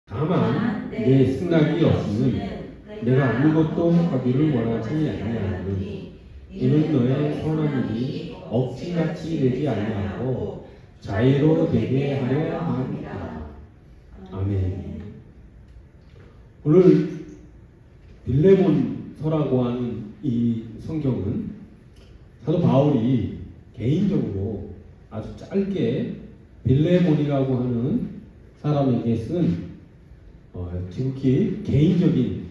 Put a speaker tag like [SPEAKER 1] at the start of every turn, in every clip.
[SPEAKER 1] 다만 내 승낙이 없이는 내가 아무것도 하기를 원하지 아니하노니 이는 너의 선한 일이 억지같이 되지 아니하고 자유로 되게 하려 함이라. 아멘. 오늘 빌레몬서라고 하는 이 성경은 사도 바울이 개인적으로 아주 짧게 빌레몬이라고 하는 사람에게 쓴 지극히 개인적인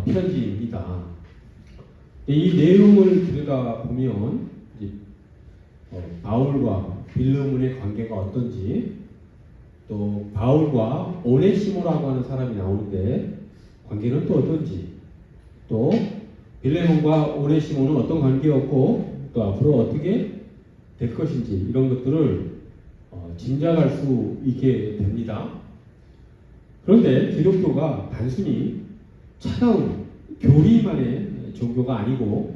[SPEAKER 1] 편지입니다. 이 내용을 들여다보면 바울과 빌레몬의 관계가 어떤지, 또 바울과 오네시모라고 하는 사람이 나오는데 관계는 또 어떤지, 또 빌레몬과 오네시모는 어떤 관계였고 또 앞으로 어떻게 될 것인지, 이런 것들을 짐작할 수 있게 됩니다. 그런데 기독교가 단순히 차가운 교리만의 종교가 아니고,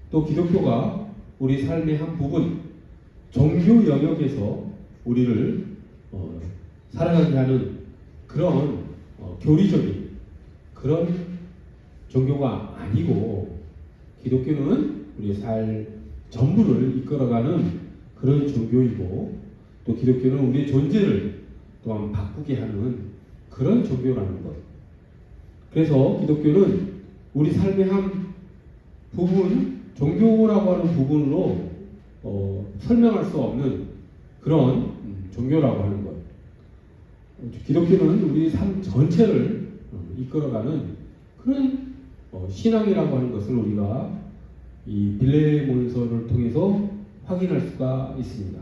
[SPEAKER 1] 또 기독교가 우리 삶의 한 부분, 종교 영역에서 우리를 살아가게 하는 그런 교리적인 그런 종교가 아니고, 기독교는 우리의 삶 전부를 이끌어가는 그런 종교이고, 또 기독교는 우리의 존재를 또한 바꾸게 하는 그런 종교라는 것. 그래서 기독교는 우리 삶의 한 부분, 종교라고 하는 부분으로 설명할 수 없는 그런 종교라고 하는 것. 기독교는 우리 삶 전체를 이끌어가는 그런 신앙이라고 하는 것을 우리가 이 빌레몬서를 통해서 확인할 수가 있습니다.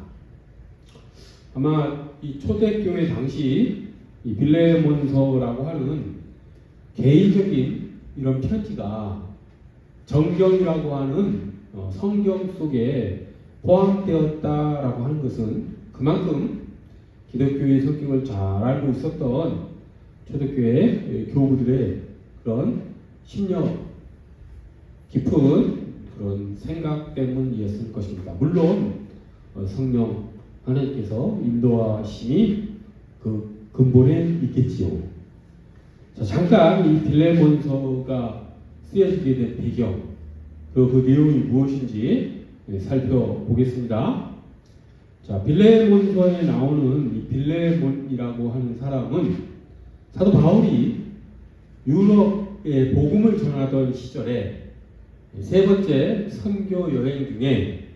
[SPEAKER 1] 아마 이 초대교회 당시 이 빌레몬서라고 하는 개인적인 이런 편지가 정경이라고 하는 성경 속에 포함되었다라고 하는 것은 그만큼 기독교의 성격을 잘 알고 있었던 초대교회 교우들의 그런 심령 깊은 그런 생각 때문이었을 것입니다. 물론 성령 하나님께서 인도하심이 그 근본에 있겠지요. 자, 잠깐 이 빌레몬서가 쓰여지게 된 배경, 그리고 그 내용이 무엇인지 살펴보겠습니다. 자, 빌레몬서에 나오는 이 빌레몬이라고 하는 사람은 사도 바울이 유럽에 복음을 전하던 시절에 세 번째 선교 여행 중에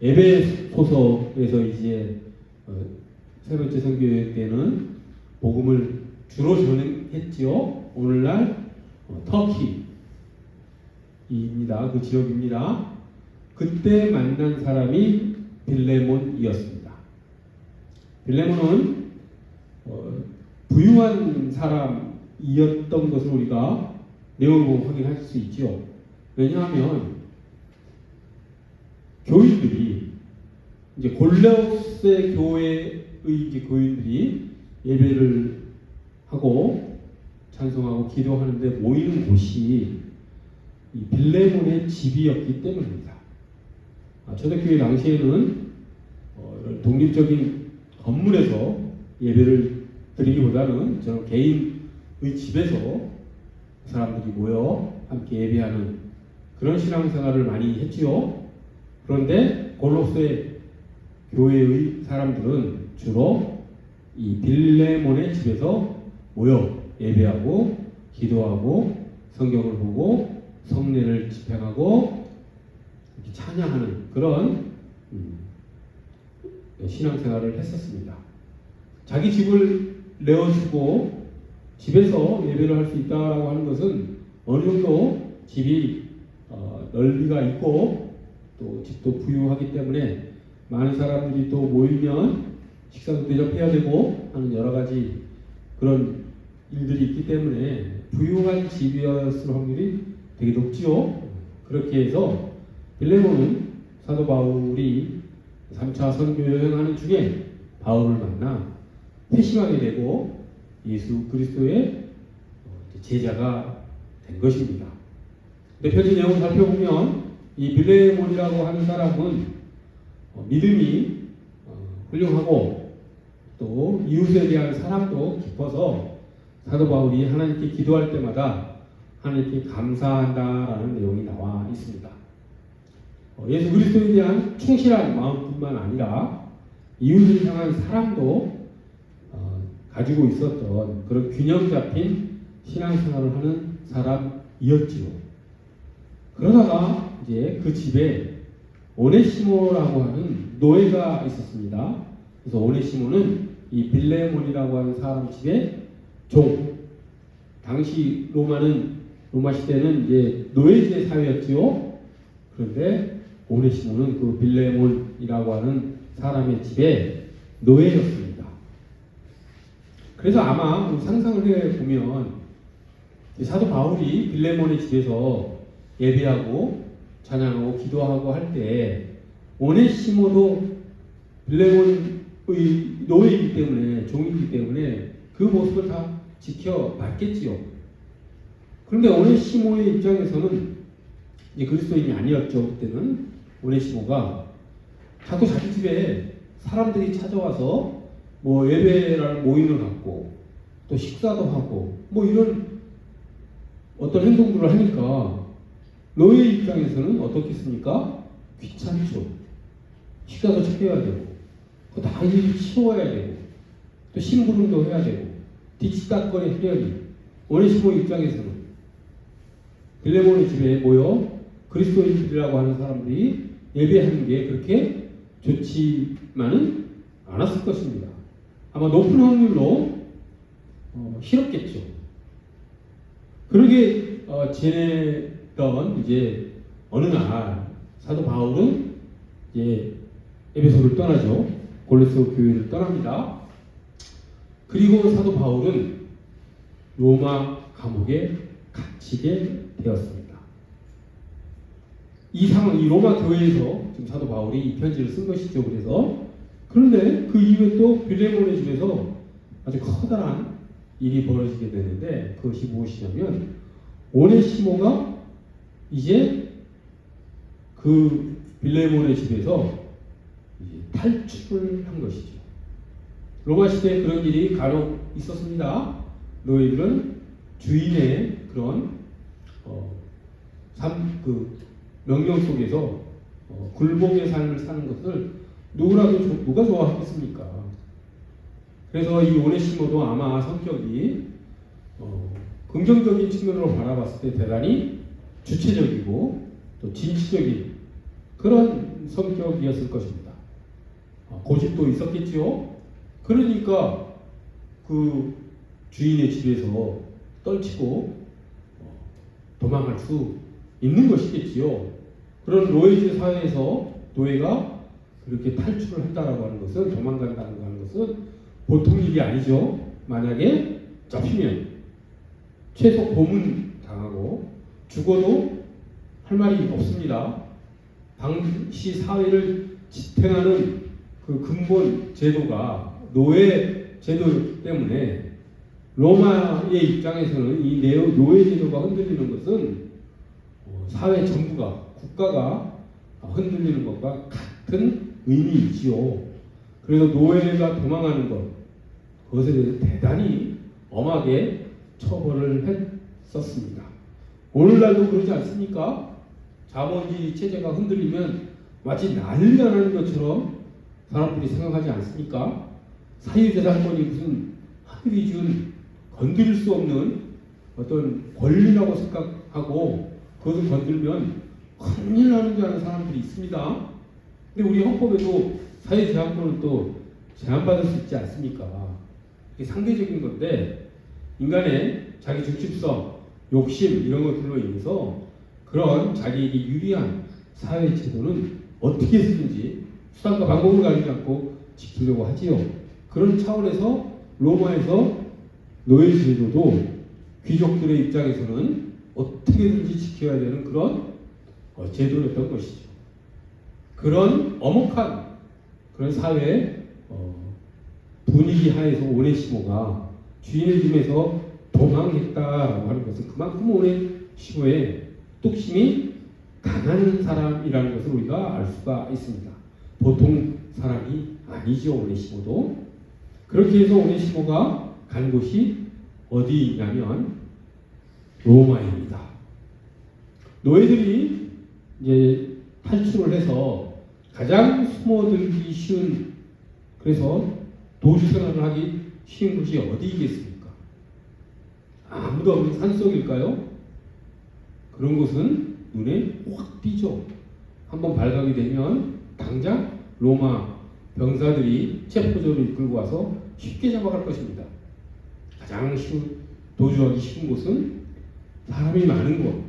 [SPEAKER 1] 에베소서에서 이제 세 번째 선교 여행 때는 복음을 주로 전했지요. 오늘날 터키입니다. 그 지역입니다. 그때 만난 사람이 빌레몬이었습니다. 빌레몬은 부유한 사람이었던 것을 우리가 내용을 보고 확인할 수 있죠. 왜냐하면 교인들이 이제 골로새 교회의 이제 교인들이 예배를 하고 찬송하고 기도하는데 모이는 곳이 이 빌레몬의 집이었기 때문입니다. 초대교회 당시에는 독립적인 건물에서 예배를 드리기보다는 저는 개인의 집에서 사람들이 모여 함께 예배하는 그런 신앙생활을 많이 했지요. 그런데 골로새 교회의 사람들은 주로 이 빌레몬의 집에서 모여 예배하고 기도하고 성경을 보고 성례를 집행하고 이렇게 찬양하는 그런 신앙생활을 했었습니다. 자기 집을 내어주고 집에서 예배를 할 수 있다라고 하는 것은 어느 정도 집이 넓이가 있고 또 집도 부유하기 때문에 많은 사람들이 또 모이면 식사도 대접해야 되고 하는 여러 가지 그런 일들이 있기 때문에 부유한 집이었을 확률이 되게 높지요. 그렇게 해서 빌레몬은 사도 바울이 3차 선교 여행하는 중에 바울을 만나 회심하게 되고 예수 그리스도의 제자가 된 것입니다. 근데 편지 내용을 살펴보면 이 빌레몬이라고 하는 사람은 믿음이 훌륭하고 또 이웃에 대한 사랑도 깊어서 사도 바울이 하나님께 기도할 때마다 하나님께 감사한다라는 내용이 나와 있습니다. 예수 그리스도에 대한 충실한 마음뿐만 아니라 이웃을 향한 사랑도 가지고 있었던 그런 균형 잡힌 신앙생활을 하는 사람이었지요. 그러다가 이제 그 집에 오네시모라고 하는 노예가 있었습니다. 그래서 오네시모는 이 빌레몬이라고 하는 사람 집의 종. 당시 로마 시대는 이제 노예제 사회였지요. 그런데 오네시모는 그 빌레몬이라고 하는 사람의 집에 노예였습니다. 그래서 아마 상상을 해보면 사도 바울이 빌레몬의 집에서 예배하고 찬양하고 기도하고 할 때 오네시모도 빌레몬의 노예이기 때문에 종이기 때문에 그 모습을 다 지켜봤겠지요. 그런데 오네시모의 입장에서는 이제 그리스도인이 아니었죠. 그때는 오네시모가 자꾸 자기 집에 사람들이 찾아와서 뭐 예배라는 모임을 갖고 또 식사도 하고 뭐 이런 어떤 행동들을 하니까 노예 입장에서는 어떻겠습니까? 귀찮죠. 식사도 챙겨야 되고 또 다 일일이 치워야 되고 또 심부름도 해야 되고 뒤치다거리 해야 되고 오네시모 입장에서는 빌레몬의 집에 모여 그리스도인들이라고 하는 사람들이 예배하는 게 그렇게 좋지만은 않았을 것입니다. 아마 높은 확률로 싫었겠죠. 그러게 지내던 이제 어느 날 사도 바울은 이제 에베소를 떠나죠. 골로새 교회를 떠납니다. 그리고 사도 바울은 로마 감옥에 갇히게 되었습니다. 이 상황, 이 로마 교회에서 지금 사도 바울이 이 편지를 쓴 것이죠. 그런데 그 이후에 또 빌레몬의 집에서 아주 커다란 일이 벌어지게 되는데 그것이 무엇이냐면 오네시모가 이제 그 빌레몬의 집에서 이제 탈출을 한 것이죠. 로마 시대에 그런 일이 간혹 있었습니다. 노예들은 주인의 그런 명령 속에서 굴복의 삶을 사는 것을 누가 좋아하겠습니까? 그래서 이 오네시모도 아마 성격이 긍정적인 측면으로 바라봤을 때 대단히 주체적이고 또 진취적인 그런 성격이었을 것입니다. 고집도 있었겠지요. 그러니까 그 주인의 집에서 떨치고 도망갈 수 있는 것이겠지요. 그런 노예제 사회에서 노예가 그렇게 탈출을 한다라고 하는 것은 도망간다는 하는 것은 보통 일이 아니죠. 만약에 잡히면 최소 고문 당하고 죽어도 할 말이 없습니다. 당시 사회를 지탱하는 그 근본 제도가 노예 제도 때문에 로마의 입장에서는 이 노예 제도가 흔들리는 것은 사회 전부가 국가가 흔들리는 것과 같은 의미이지요. 그래서 노예가 도망하는 것 그것에 대해서 대단히 엄하게 처벌을 했었습니다. 오늘날도 그러지 않습니까? 자본주의 체제가 흔들리면 마치 난리가 나는 것처럼 사람들이 생각하지 않습니까? 사유재산권이 무슨 하늘이 준 건드릴 수 없는 어떤 권리라고 생각하고 그것을 건들면 큰일 나는 줄 아는 사람들이 있습니다. 근데 우리 헌법에도 사유재산권은 또 제한받을 수 있지 않습니까? 이게 상대적인 건데 인간의 자기 중심성, 욕심 이런 것들로 인해서 그런 자기에게 유리한 사회 제도는 어떻게 쓰든지 수단과 방법을 가리지 않고 지키려고 하지요. 그런 차원에서 로마에서 노예 제도도 귀족들의 입장에서는 어떻게든지 지켜야 되는 그런 제도였던 것이죠. 그런 엄혹한 그런 사회 분위기 하에서 오네시모가 주인의 집에서 도망했다라고 하는 것은 그만큼 오네시모의 뚝심이 강한 사람이라는 것을 우리가 알 수가 있습니다. 보통 사람이 아니죠. 오네시모도. 그렇게 해서 오네시모가 간 곳이 어디냐면 로마입니다. 노예들이 이제 탈출을 해서 가장 숨어들기 쉬운, 그래서 도주 생활을 하기 쉬운 곳이 어디겠습니까? 아무도 없는 산속일까요? 그런 곳은 눈에 확 띄죠. 한번 발각이 되면 당장 로마 병사들이 체포조를 이끌고 와서 쉽게 잡아갈 것입니다. 가장 도주하기 쉬운 곳은 사람이 많은 곳,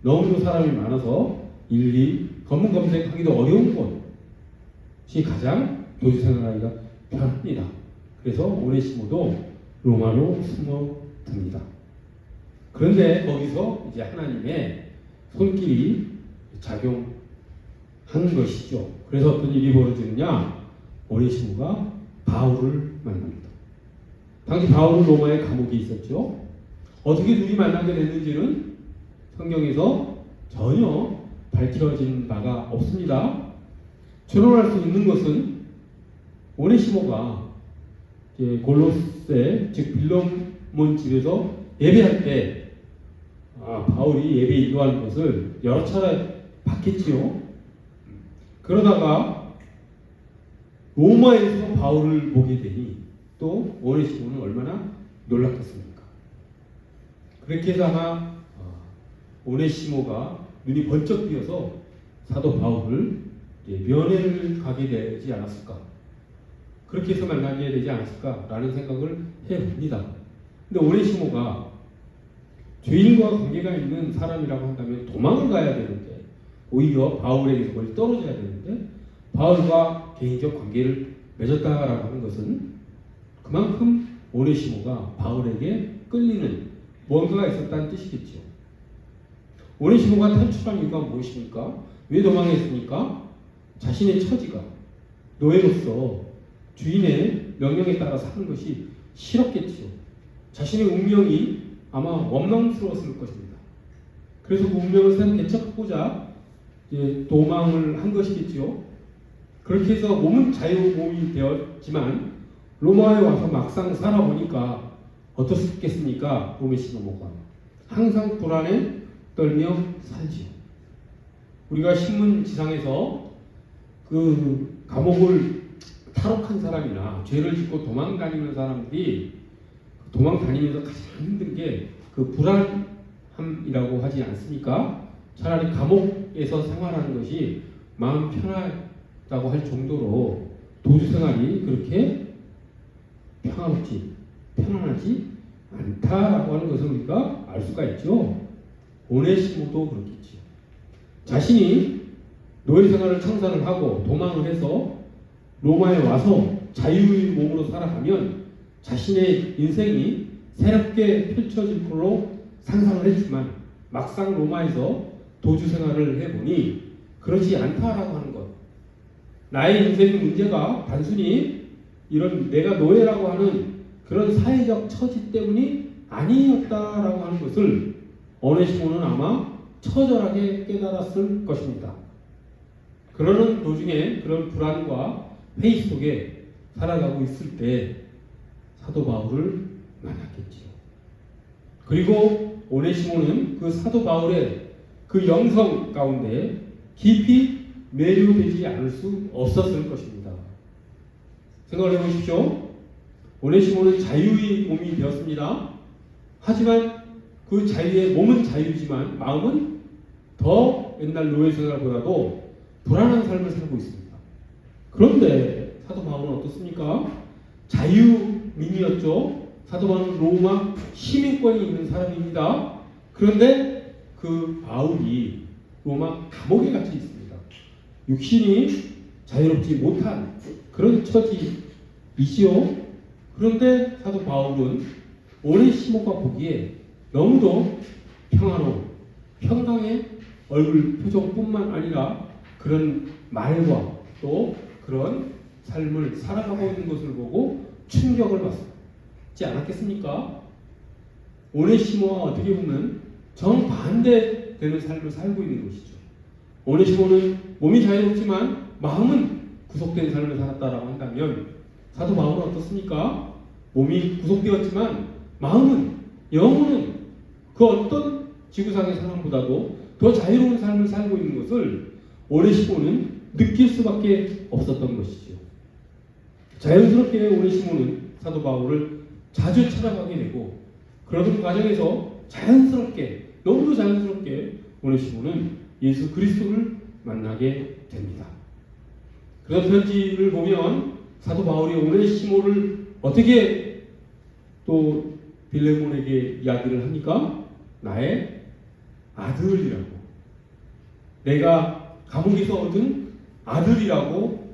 [SPEAKER 1] 너무도 사람이 많아서 일일이 검문 검색하기도 어려운 곳이 가장 도주 생활하기가 편합니다. 그래서 오네시모도 로마로 숨어듭니다. 그런데 거기서 이제 하나님의 손길이 작용한 것이죠. 그래서 어떤 일이 벌어지느냐? 오네시모가 바울을 만납니다. 당시 바울은 로마의 감옥에 있었죠. 어떻게 둘이 만나게 됐는지는 성경에서 전혀 밝혀진 바가 없습니다. 추론할 수 있는 것은 오네시모가 골로새, 즉 빌레몬 집에서 예배할 때 바울이 예배 인도하는 것을 여러 차례 봤겠지요. 그러다가 로마에서 바울을 보게 되니 또 오네시모는 얼마나 놀랐겠습니까? 그렇게 해서 아마 오네시모가 눈이 번쩍 띄어서 사도 바울을 면회를 가게 되지 않았을까, 그렇게 해서 만나게 되지 않았을까라는 생각을 해봅니다. 근데 오네시모가 죄인과 관계가 있는 사람이라고 한다면 도망을 가야 되는데, 오히려 바울에게서 멀리 떨어져야 되는데 바울과 개인적 관계를 맺었다라고 하는 것은 그만큼 오네시모가 바울에게 끌리는 뭔가가 있었다는 뜻이겠죠. 오네시모가 탈출한 이유가 무엇입니까? 왜 도망했습니까? 자신의 처지가 노예로서 주인의 명령에 따라 사는 것이 싫었겠죠. 자신의 운명이 아마 원망스러웠을 것입니다. 그래서 그 운명을 새로 개척하고자 도망을 한 것이겠죠. 그렇게 해서 몸은 자유몸이 되었지만 로마에 와서 막상 살아보니까 어떻겠습니까? 오네시모가 항상 불안에 떨며 살지요. 우리가 신문지상에서 그 감옥을 탈옥한 사람이나 죄를 짓고 도망 다니는 사람들이 도망 다니면서 가장 힘든 게 그 불안함이라고 하지 않습니까? 차라리 감옥에서 생활하는 것이 마음 편하다고 할 정도로 도주 생활이 그렇게 편안하지 않다라고 하는 것을 우리가 알 수가 있죠. 오네시모도 그렇겠지요. 자신이 노예 생활을 청산을 하고 도망을 해서 로마에 와서 자유의 몸으로 살아가면 자신의 인생이 새롭게 펼쳐질 걸로 상상을 했지만 막상 로마에서 도주 생활을 해보니 그렇지 않다라고 하는 것. 나의 인생의 문제가 단순히 이런 내가 노예라고 하는 그런 사회적 처지 때문이 아니었다라고 하는 것을 오네시모는 아마 처절하게 깨달았을 것입니다. 그러는 도중에 그런 불안과 회의 속에 살아가고 있을 때 사도 바울을 만났겠지요. 그리고 오네시모는 그 사도 바울의 그 영성 가운데 깊이 매료되지 않을 수 없었을 것입니다. 생각을 해보십시오. 오네시모는 자유의 몸이 되었습니다. 하지만 그 자유의 몸은 자유지만 마음은 더 옛날 노예 생활보다도 불안한 삶을 살고 있습니다. 그런데 사도 바울은 어떻습니까? 자유민이었죠. 사도 바울은 로마 시민권이 있는 사람입니다. 그런데 그 바울이 로마 감옥에 갇혀 있습니다. 육신이 자유롭지 못한 그런 처지이지요. 그런데 사도 바울은 오네시모가 보기에 너무도 평화로운 평강의 얼굴 표정뿐만 아니라 그런 말과 또 그런 삶을 살아가고 있는 것을 보고 충격을 받지 않았겠습니까? 오네시모와 어떻게 보면 정반대되는 삶을 살고 있는 것이죠. 오네시모는 몸이 자유롭지만 마음은 구속된 삶을 살았다라고 한다면 사도 바울은 어떻습니까? 몸이 구속되었지만 마음은, 영혼은 그 어떤 지구상의 사람보다도 더 자유로운 삶을 살고 있는 것을 오네시모는 느낄 수밖에 없었던 것이죠. 자연스럽게 오네시모는 사도 바울을 자주 찾아가게 되고, 그러던 과정에서 자연스럽게, 너무도 자연스럽게 오네시모는 예수 그리스도를 만나게 됩니다. 그래서 편지를 보면 사도 바울이 오네시모를 어떻게 또 빌레몬에게 이야기를 합니까? 나의 아들이라고, 내가 감옥에서 얻은 아들이라고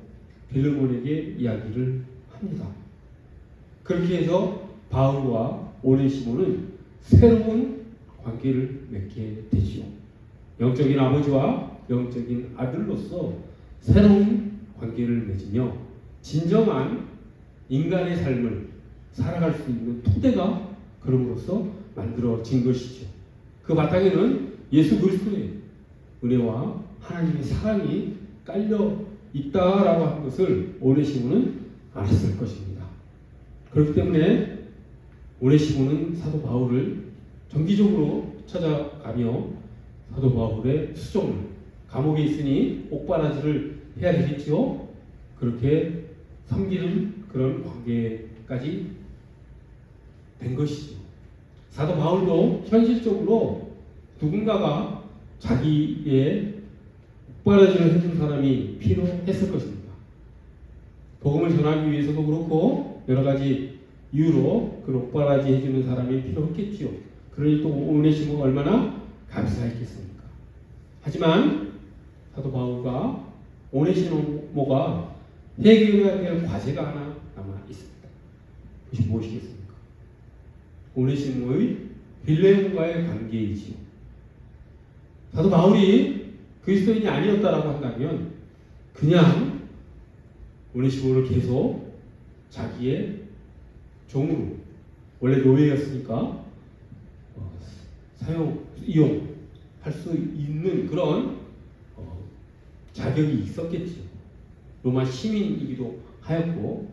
[SPEAKER 1] 빌레몬에게 이야기를 합니다. 그렇게 해서 바울과 오네시모는 새로운 관계를 맺게 되지요. 영적인 아버지와 영적인 아들로서 새로운 관계를 맺으며 진정한 인간의 삶을 살아갈 수 있는 토대가 그럼으로써 만들어진 것이죠. 그 바탕에는 예수 그리스도의 은혜와 하나님의 사랑이 깔려 있다라고 하는 것을 오네시모는 알았을 것입니다. 그렇기 때문에 오네시모는 사도 바울을 정기적으로 찾아가며 사도 바울의 수종을, 감옥에 있으니 옥바라지를 해야 되겠지요. 그렇게 섬기는 그런 관계까지 된 것이죠. 사도 바울도 현실적으로 누군가가 자기의 옥바라지를 해준 사람이 필요했을 것입니다. 복음을 전하기 위해서도 그렇고 여러 가지 이유로 그 옥바라지 해주는 사람이 필요했겠지요. 그러니 또 오네시모가 얼마나 감사했겠습니까? 하지만 사도 바울과 오네시모가 해결해야 될 과제가 하나 남아 있습니다. 그것이 무엇이겠습니까? 오네시모의 빌레몬과의 관계이지요. 사도 바울이 그리스도인이 아니었다라고 한다면 그냥 오네시모를 계속 자기의 종으로, 원래 노예였으니까 이용할 수 있는 그런 자격이 있었겠죠. 로마 시민이기도 하였고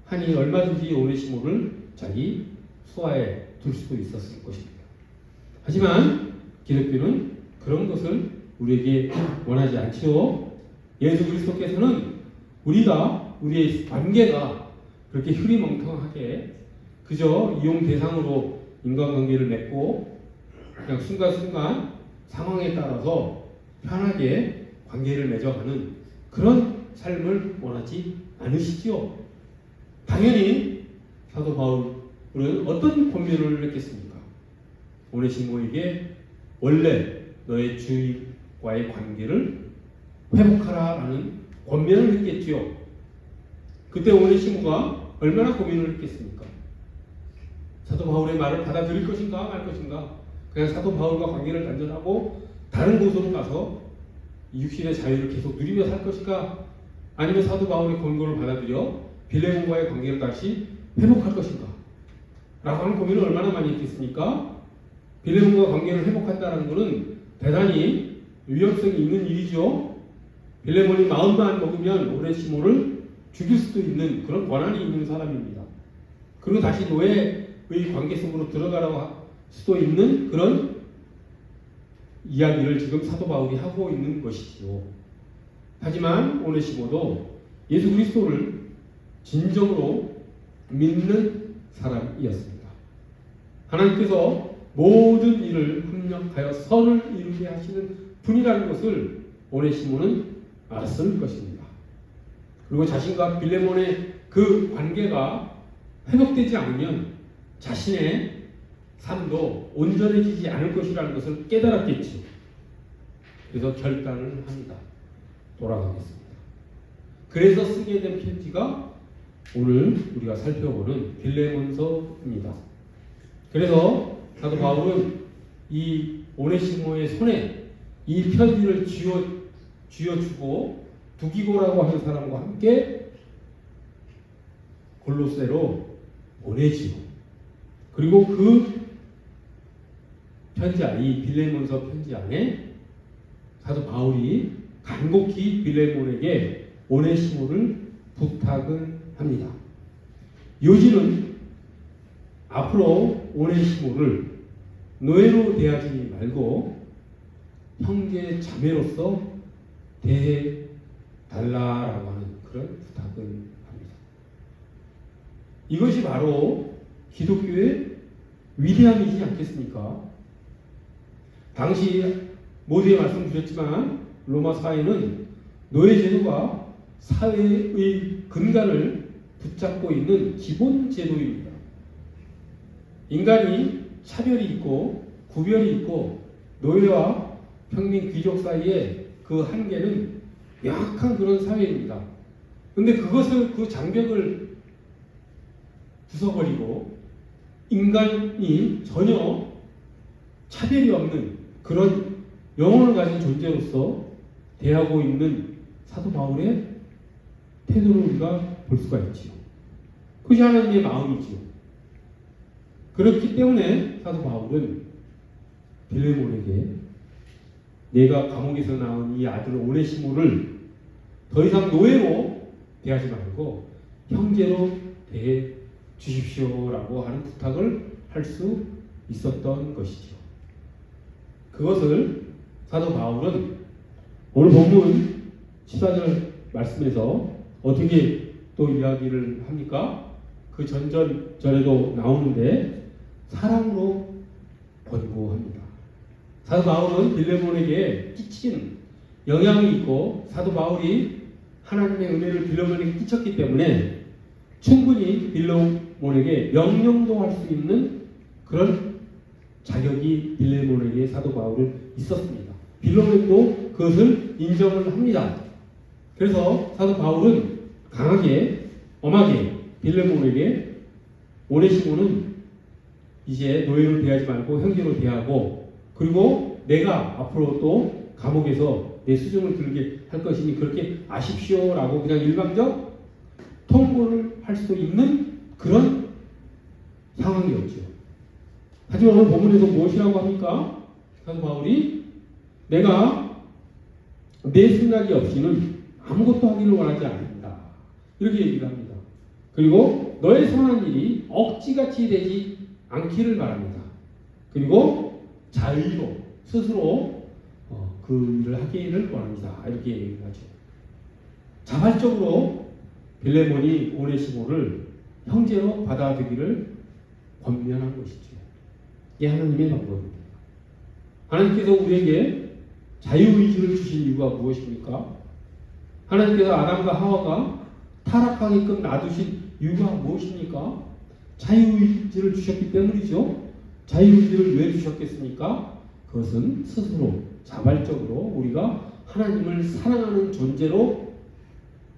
[SPEAKER 1] 하니 얼마든지 오네시모를 자기 수하에 둘 수도 있었을 것입니다. 하지만 기독교는 그런 것을 우리에게 원하지 않지요. 예수 그리스도께서는 우리의 관계가 그렇게 흐리멍텅하게 그저 이용 대상으로 인간관계를 맺고 그냥 순간순간 상황에 따라서 편하게 관계를 맺어가는 그런 삶을 원하지 않으시지요. 당연히 사도 바울은 어떤 권면을 했겠습니까? 오네시모에게 원래 너의 주인과의 관계를 회복하라라는 권면을 했겠지요. 그때 오네시모가 얼마나 고민을 했겠습니까? 사도 바울의 말을 받아들일 것인가 말 것인가, 그냥 사도 바울과 관계를 단절하고 다른 곳으로 가서 육신의 자유를 계속 누리며 살 것인가, 아니면 사도 바울의 권고를 받아들여 빌레몬과의 관계를 다시 회복할 것인가 라고 하는 고민을 얼마나 많이 했겠습니까? 빌레몬과 관계를 회복한다는 것은 대단히 위험성이 있는 일이죠. 빌레몬이 마음만 먹으면 오네시모를 죽일 수도 있는 그런 권한이 있는 사람입니다. 그리고 다시 노예의 관계 속으로 들어가라고 할 수도 있는 그런 이야기를 지금 사도 바울이 하고 있는 것이지요. 하지만 오네시모도 예수 그리스도를 진정으로 믿는 사람이었습니다. 하나님께서 모든 일을 합력하여 선을 이루게 하시는 분이라는 것을 오네시모는 알았을 것입니다. 그리고 자신과 빌레몬의 그 관계가 회복되지 않으면 자신의 삶도 온전해지지 않을 것이라는 것을 깨달았겠죠. 그래서 결단을 합니다. 돌아가겠습니다. 그래서 쓰게 된 편지가 오늘 우리가 살펴보는 빌레몬서입니다. 그래서 사도 바울은 이 오네시모의 손에 이 편지를 쥐어주고 두기고라고 하는 사람과 함께 골로새로 보내지요. 그리고 그 편지 안에, 이 빌레몬서 편지 안에 사도 바울이 간곡히 빌레몬에게 오네시모를 부탁을 합니다. 요지는 앞으로 오네시모를 노예로 대하지 말고 형제 자매로서 대해 달라라고 하는 그런 부탁을 합니다. 이것이 바로 기독교의 위대함이지 않겠습니까? 당시 모두에 말씀드렸지만 로마 사회는 노예 제도가 사회의 근간을 붙잡고 있는 기본 제도입니다. 인간이 차별이 있고 구별이 있고 노예와 평민 귀족 사이에 그 한계는 명확한 그런 사회입니다. 그런데 그것을 그 장벽을 부숴버리고 인간이 전혀 차별이 없는 그런 영혼을 가진 존재로서 대하고 있는 사도 바울의 태도를 우리가 볼 수가 있지요. 그것이 하나님의 마음이지요. 그렇기 때문에 사도 바울은 빌레몬에게 내가 감옥에서 나온 이 아들 오네시모를 더 이상 노예로 대하지 말고 형제로 대해 주십시오라고 하는 부탁을 할 수 있었던 것이죠. 그것을 사도 바울은 오늘 본문 14절 말씀에서 어떻게 또 이야기를 합니까? 그 전에도 나오는데 사랑으로 권고합니다. 사도 바울은 빌레몬에게 끼친 영향이 있고 사도 바울이 하나님의 은혜를 빌레몬에게 끼쳤기 때문에 충분히 빌레몬에게 명령도 할 수 있는 그런 자격이 빌레몬에게 사도 바울은 있었습니다. 빌레몬도 그것을 인정을 합니다. 그래서 사도 바울은 강하게 엄하게 빌레몬에게 오네시모는 이제 노예로 대하지 말고 형제로 대하고 그리고 내가 앞으로 또 감옥에서 내 수중을 들게 할 것이니 그렇게 아십시오라고 그냥 일방적 통보를 할 수 있는 그런 상황이었죠. 하지만 오늘 본문에서 무엇이라고 합니까? 사도 바울이 내가 내 생각이 없이는 아무것도 하기를 원하지 않는다. 이렇게 얘기를 합니다. 그리고 너의 선한 일이 억지같이 되지 않기를 바랍니다. 그리고 자의로 스스로 그 일을 하기를 원합니다. 이렇게 얘기를 하죠. 자발적으로 빌레몬이 오네시모를 형제로 받아들이기를 권면한 것이죠. 이게 하나님의 방법입니다. 하나님께서 우리에게 자유의지를 주신 이유가 무엇입니까? 하나님께서 아담과 하와가 타락하게끔 놔두신 이유가 무엇입니까? 자유의지를 주셨기 때문이죠. 자유의지를 왜 주셨겠습니까? 그것은 스스로 자발적으로 우리가 하나님을 사랑하는 존재로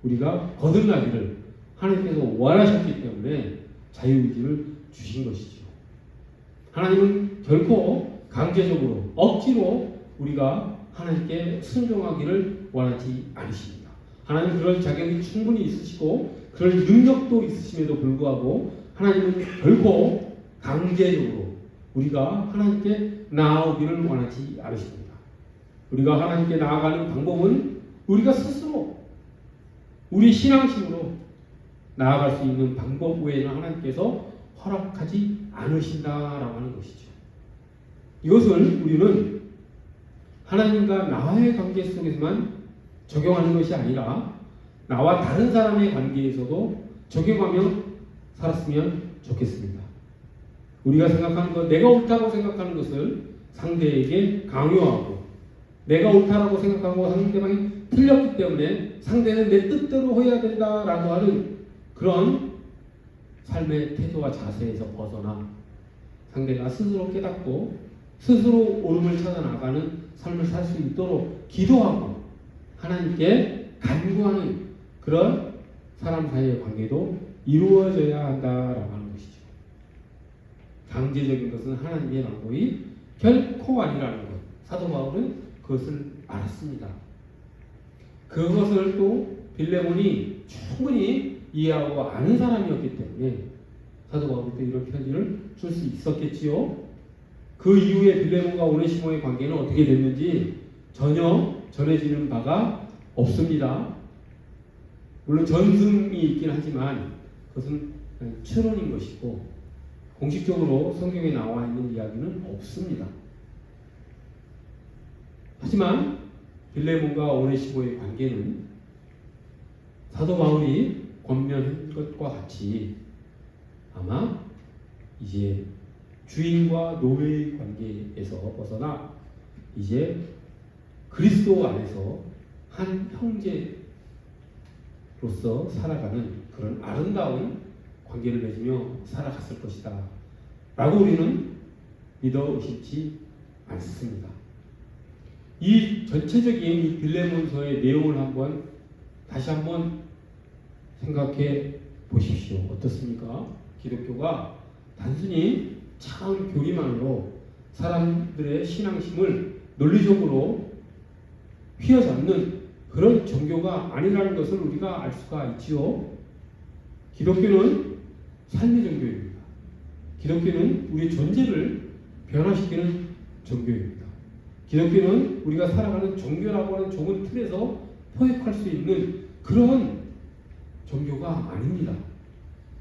[SPEAKER 1] 우리가 거듭나기를 하나님께서 원하셨기 때문에 자유의지를 주신 것이죠. 하나님은 결코 강제적으로 억지로 우리가 하나님께 순종하기를 원하지 않으십니다. 하나님 그럴 자격이 충분히 있으시고 그럴 능력도 있으심에도 불구하고 하나님은 결코 강제적으로 우리가 하나님께 나아오기를 원하지 않으십니다. 우리가 하나님께 나아가는 방법은 우리가 스스로 우리 신앙심으로 나아갈 수 있는 방법 외에는 하나님께서 허락하지 않으신다라고 하는 것이죠. 이것을 우리는 하나님과 나와의 관계 속에서만 적용하는 것이 아니라 나와 다른 사람의 관계에서도 적용하며 살았으면 좋겠습니다. 우리가 생각하는 것, 내가 옳다고 생각하는 것을 상대에게 강요하고 내가 옳다라고 생각하고 상대방이 틀렸기 때문에 상대는 내 뜻대로 해야 된다라고 하는 그런 삶의 태도와 자세에서 벗어나 상대가 스스로 깨닫고 스스로 옳음을 찾아 나가는 삶을 살 수 있도록 기도하고 하나님께 간구하는 그런 사람 사이의 관계도 이루어져야 한다라고 하는 것이죠. 강제적인 것은 하나님의 방법이 결코 아니라는 것. 사도 바울은 그것을 알았습니다. 그것을 또 빌레몬이 충분히 이해하고 아는 사람이었기 때문에 사도 바울도 이런 편지를 줄 수 있었겠지요. 그 이후에 빌레몬과 오네시모의 관계는 어떻게 됐는지 전혀 전해지는 바가 없습니다. 물론 전승이 있긴 하지만 그것은 추론인 것이고 공식적으로 성경에 나와 있는 이야기는 없습니다. 하지만 빌레몬과 오네시모의 관계는 사도 바울이 권면한 것과 같이 아마 이제 주인과 노예의 관계에서 벗어나 이제 그리스도 안에서 한 형제로서 살아가는 그런 아름다운 관계를 맺으며 살아갔을 것이다 라고 우리는 믿어 의심치 않습니다. 이 전체적인 이 빌레몬서의 내용을 다시 한번 생각해 보십시오. 어떻습니까? 기독교가 단순히 차가운 교리만으로 사람들의 신앙심을 논리적으로 휘어잡는 그런 종교가 아니라는 것을 우리가 알 수가 있지요. 기독교는 삶의 종교입니다. 기독교는 우리의 존재를 변화시키는 종교입니다. 기독교는 우리가 살아가는 종교라고 하는 좁은 틀에서 포획할 수 있는 그런 종교가 아닙니다.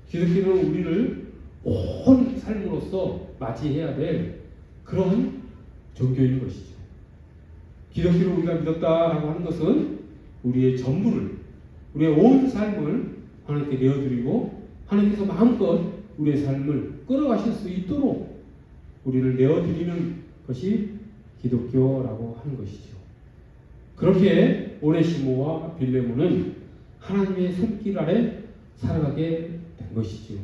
[SPEAKER 1] 기독교는 우리를 온 삶으로서 맞이해야 될 그런 종교인 것이죠. 기독교를 우리가 믿었다라고 하는 것은 우리의 전부를, 우리의 온 삶을 하나님께 내어드리고 하나님께서 마음껏 우리의 삶을 끌어가실 수 있도록 우리를 내어드리는 것이 기독교라고 하는 것이죠. 그렇게 오네시모와 빌레몬은 하나님의 손길 아래 살아가게 된 것이죠.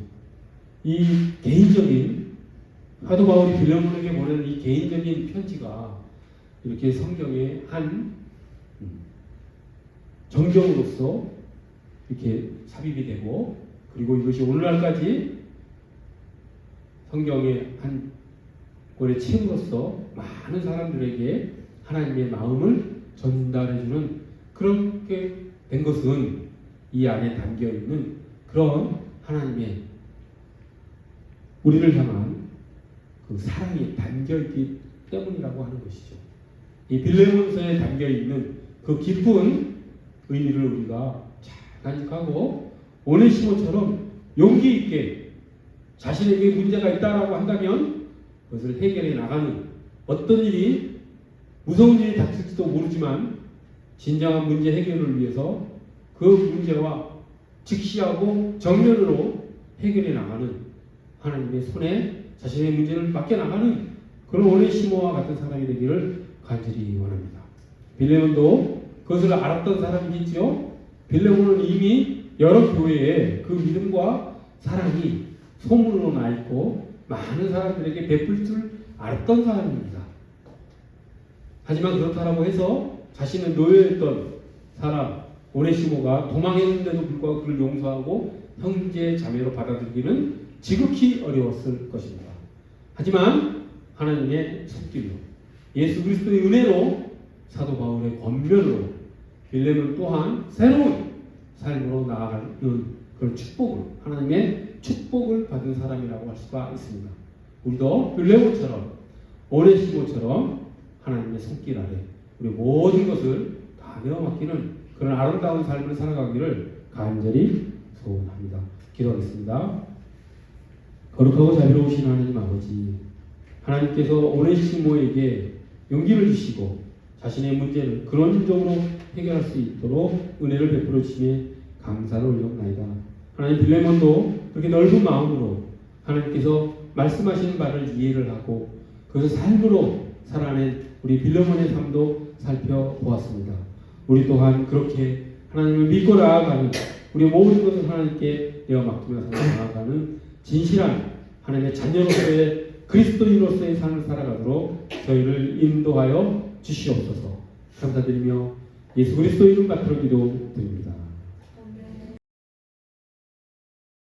[SPEAKER 1] 이 개인적인 사도 바울이 빌레몬에게 보낸 이 개인적인 편지가 이렇게 성경의 한 정경으로서 이렇게 삽입이 되고, 그리고 이것이 오늘날까지 성경의 한 권의 책으로서 많은 사람들에게 하나님의 마음을 전달해주는 그렇게 된 것은 이 안에 담겨있는 그런 하나님의 우리를 향한 그 사랑이 담겨있기 때문이라고 하는 것이죠. 이 빌레몬서에 담겨있는 그 깊은 의미를 우리가 잘 간직하고 오네시모처럼 용기 있게 자신에게 문제가 있다라고 한다면 그것을 해결해 나가는, 어떤 일이 무서운 일이 닥칠지도 모르지만 진정한 문제 해결을 위해서 그 문제와 직시하고 정면으로 해결해 나가는, 하나님의 손에 자신의 문제를 맡겨나가는 그런 오네시모와 같은 사람이 되기를 간절히 원합니다. 빌레몬도 그것을 알았던 사람이겠죠. 빌레몬은 이미 여러 교회에 그 믿음과 사랑이 소문으로 나 있고 많은 사람들에게 베풀 줄 알았던 사람입니다. 하지만 그렇다고 해서 자신은 노예였던 사람 오네시모가 도망했는데도 불구하고 그를 용서하고 형제 자매로 받아들이기는 지극히 어려웠을 것입니다. 하지만 하나님의 손길로, 예수 그리스도의 은혜로, 사도 바울의 권면으로 빌레몬 또한 새로운 삶으로 나아가는 그런 축복을, 하나님의 축복을 받은 사람이라고 할 수가 있습니다. 우리도 빌레몬처럼 오네시모처럼 하나님의 손길 아래 우리 모든 것을 다 내어맡기는 그런 아름다운 삶을 살아가기를 간절히 소원합니다. 기도하겠습니다. 거룩하고 자비로우신 하나님 아버지, 하나님께서 오네시모에게 용기를 주시고 자신의 문제를 근원적으로 해결할 수 있도록 은혜를 베풀어 주심에 감사를 올려옵나이다. 하나님, 빌레몬도 그렇게 넓은 마음으로 하나님께서 말씀하시는 바를 이해를 하고 그것을 삶으로 살아낸 우리 빌레몬의 삶도 살펴보았습니다. 우리 또한 그렇게 하나님을 믿고 나아가는, 우리 모든 것을 하나님께 내어 맡기며 나아가는 진실한 하나님의 자녀로서의 그리스도인으로서의 삶을 살아가도록 저희를 인도하여 주시옵소서. 감사드리며 예수 그리스도 이름 받들어 기도드립니다.